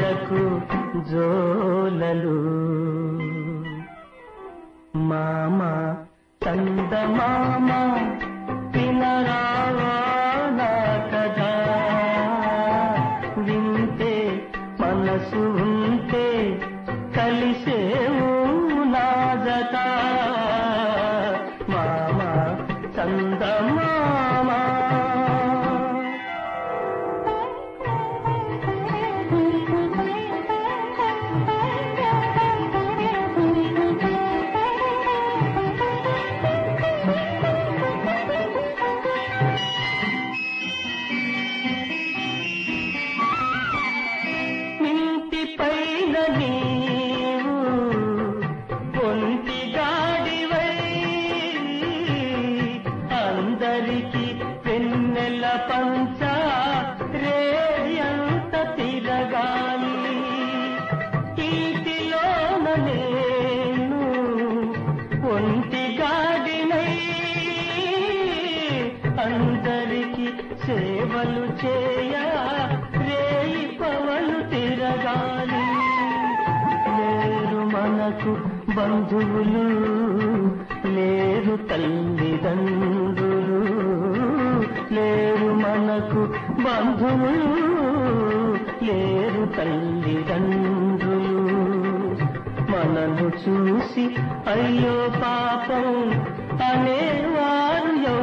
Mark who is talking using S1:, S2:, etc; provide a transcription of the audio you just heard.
S1: తారలకు జోలలు. మామ చందమామ వినరావా నా కథ, వింటే మనసు ఉంటే కలిసేవు నా జత. మామ చందమామ నీవు ఒంటి గాడివై అందరికి వెన్నెల పంచ రేయంత తిరగాలి. ఇంటిలోన నేను ఒంటి గాడినై అందరికి సేవలు చేయ రేయి పవలు తిరగాలి. లేరు మనకు బంధువులు, లేరు తల్లిదండ్రులు, లేరు మనకు బంధువులు, లేరు తల్లిదండ్రులు. మనను చూసి అయ్యో పాపం అనేవారు